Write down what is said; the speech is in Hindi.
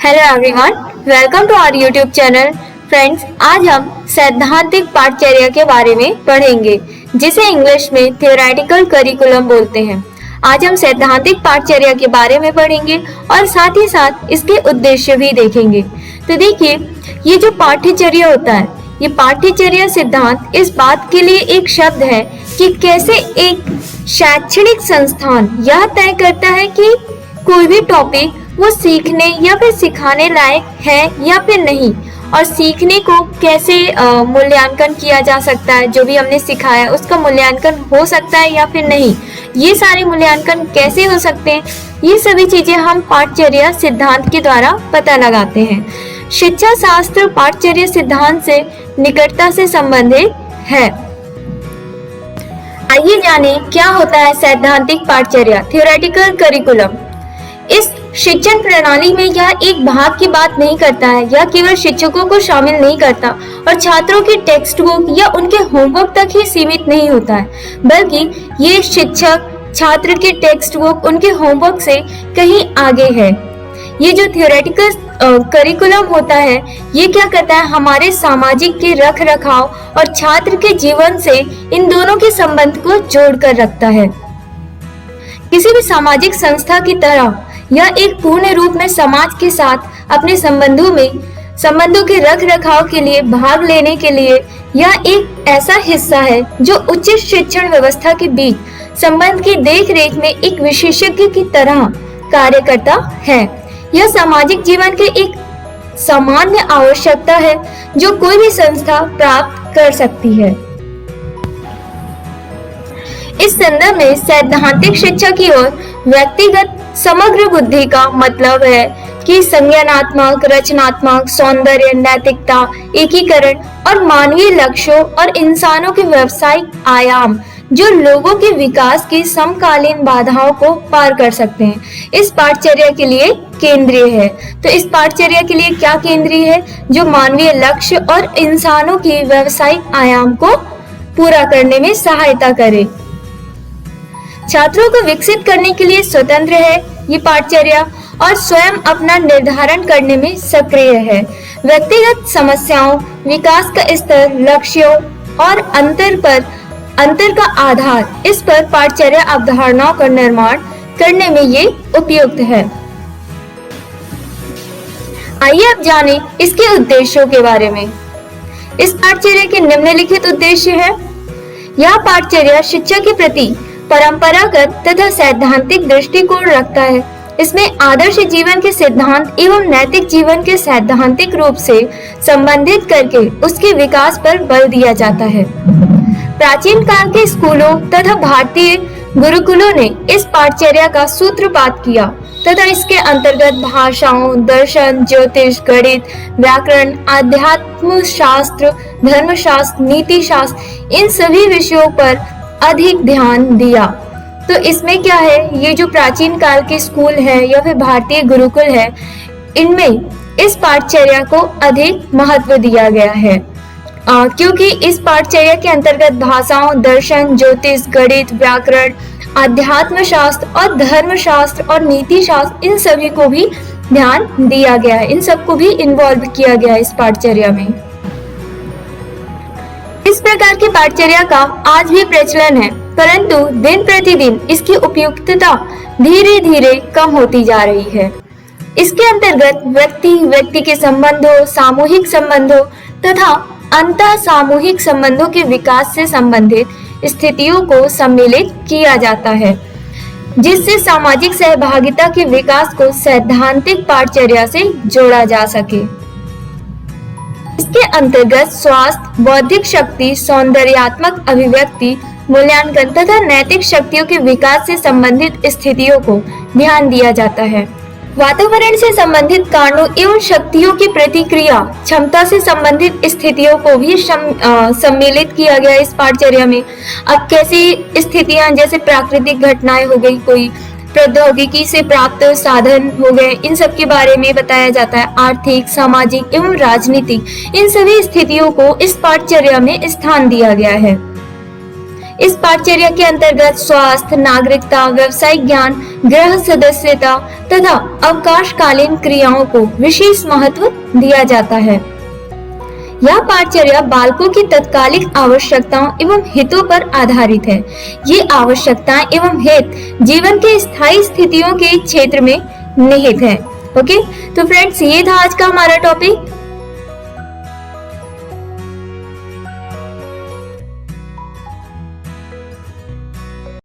Hello everyone, welcome to our YouTube channel. Friends, आज हम सैद्धांतिक पाठचर्या के बारे में पढ़ेंगे, जिसे इंग्लिश में थ्योरेटिकल करिकुलम बोलते हैं। आज हम सैद्धांतिक पाठचर्या के बारे में पढ़ेंगे और साथ ही साथ इसके उद्देश्य भी देखेंगे। तो देखिए, ये जो पाठ्यचर्या होता है, ये पाठ्यचर्या सिद्धांत इस बात के लिए एक शब्द है कि कैसे एक शैक्षणिक संस्थान यह तय करता है कि कोई भी टॉपिक वो सीखने या फिर सिखाने लायक है या फिर नहीं, और सीखने को कैसे मूल्यांकन किया जा सकता है। जो भी हमने सिखाया उसका मूल्यांकन हो सकता है या फिर नहीं, ये सारे मूल्यांकन कैसे हो सकते हैं, ये सभी चीजें हम पाठचर्या सिद्धांत के द्वारा पता लगाते हैं। शिक्षा शास्त्र पाठचर्या सिद्धांत से निकटता से संबंधित है। आइए जाने क्या होता है सैद्धांतिक पाठचर्या, थ्योरेटिकल करिकुलम। इस शिक्षण प्रणाली में यह एक भाग की बात नहीं करता है, यह केवल शिक्षकों को शामिल नहीं करता और छात्रों की टेक्स्ट बुक या उनके होमवर्क तक ही सीमित नहीं होता है, बल्कि ये शिक्षक छात्र की टेक्स्ट बुक उनके होमवर्क से कहीं आगे है। ये जो थ्योरेटिकल करिकुलम होता है, ये क्या करता है, हमारे सामाजिक के रख रखाव और छात्र के जीवन से इन दोनों के संबंध को जोड़कर रखता है। किसी भी सामाजिक संस्था की तरह यह एक पूर्ण रूप में समाज के साथ अपने संबंधों के रख रखाव के लिए भाग लेने के लिए यह एक ऐसा हिस्सा है जो उच्च शिक्षण व्यवस्था के बीच संबंध की देख रेख में एक विशेषज्ञ की तरह कार्य करता है। यह सामाजिक जीवन के एक सामान्य आवश्यकता है जो कोई भी संस्था प्राप्त कर सकती है। इस संदर्भ में सैद्धांतिक शिक्षा की ओर व्यक्तिगत समग्र बुद्धि का मतलब है कि संज्ञानात्मक, रचनात्मक, सौंदर्य, नैतिकता, एकीकरण और मानवीय लक्ष्यों और इंसानों के व्यावसायिक आयाम जो लोगों के विकास की समकालीन बाधाओं को पार कर सकते हैं, इस पाठचर्या के लिए केंद्रीय है। तो इस पाठचर्या के लिए क्या केंद्रीय है? जो मानवीय लक्ष्य और इंसानों की व्यावसायिक आयाम को पूरा करने में सहायता करे। छात्रों को विकसित करने के लिए स्वतंत्र है ये पाठचर्या और स्वयं अपना निर्धारण करने में सक्रिय है। व्यक्तिगत समस्याओं, विकास का स्तर, लक्ष्यों और अंतर का आधार, इस पर पाठचर्या अवधारणाओं का निर्माण करने में ये उपयुक्त है। आइए अब जानें इसके उद्देश्यों के बारे में। इस पाठचर्या के निम्नलिखित उद्देश्य है। यह पाठचर्या शिक्षा के प्रति परंपरागत तथा सैद्धांतिक दृष्टिकोण रखता है। इसमें आदर्श जीवन के सिद्धांत एवं नैतिक जीवन के सैद्धांतिक रूप से संबंधित करके उसके विकास पर बल दिया जाता है। प्राचीन काल के स्कूलों तथा भारतीय गुरुकुलों ने इस पाठचर्या का सूत्रपात किया तथा इसके अंतर्गत भाषाओं, दर्शन, ज्योतिष, गणित, व्याकरण, आध्यात्म शास्त्र, धर्मशास्त्र, नीति शास्त्र, इन सभी विषयों पर अधिक ध्यान दिया। तो इसमें क्या है, ये जो प्राचीन काल के स्कूल है या फिर भारतीय गुरुकुल है, इनमें इस पाठचर्या को अधिक महत्व दिया गया है, क्योंकि इस पाठचर्या के अंतर्गत भाषाओं, दर्शन, ज्योतिष, गणित, व्याकरण, आध्यात्म शास्त्र और धर्मशास्त्र और नीति शास्त्र, इन सभी को भी ध्यान दिया गया है, इन सबको भी इन्वॉल्व किया गया है इस पाठचर्या में। इस प्रकार की पाठचर्या का आज भी प्रचलन है, परंतु दिन प्रतिदिन इसकी उपयुक्तता धीरे धीरे कम होती जा रही है। इसके अंतर्गत व्यक्ति के संबंधों, सामूहिक संबंधों तथा अंतः सामूहिक संबंधों के विकास से संबंधित स्थितियों को सम्मिलित किया जाता है, जिससे सामाजिक सहभागिता के विकास को सैद्धांतिक पाठचर्या से जोड़ा जा सके। इसके अंतर्गत स्वास्थ्य, बौद्धिक शक्ति, सौंदर्यात्मक अभिव्यक्ति, मूल्यांकन तथा नैतिक शक्तियों के विकास से संबंधित स्थितियों को ध्यान दिया जाता है। वातावरण से संबंधित कारणों एवं शक्तियों की प्रतिक्रिया क्षमता से संबंधित स्थितियों को भी सम्मिलित किया गया इस पाठचर्या में। अब कैसी स्थितियां, जैसे प्राकृतिक घटनाएं हो गई, कोई प्रौद्योगिकी से प्राप्त साधन हो गए, इन सब के बारे में बताया जाता है। आर्थिक, सामाजिक एवं राजनीतिक, इन सभी स्थितियों को इस पाठचर्या में स्थान दिया गया है। इस पाठचर्या के अंतर्गत स्वास्थ्य, नागरिकता, व्यवसायिक ज्ञान, गृह सदस्यता तथा अवकाशकालीन क्रियाओं को विशेष महत्व दिया जाता है। यह पाठचर्या बालकों की तत्कालिक आवश्यकताओं एवं हितों पर आधारित है। ये आवश्यकताएं एवं हित जीवन के स्थायी स्थितियों के क्षेत्र में निहित है। ओके, तो फ्रेंड्स, ये था आज का हमारा टॉपिक।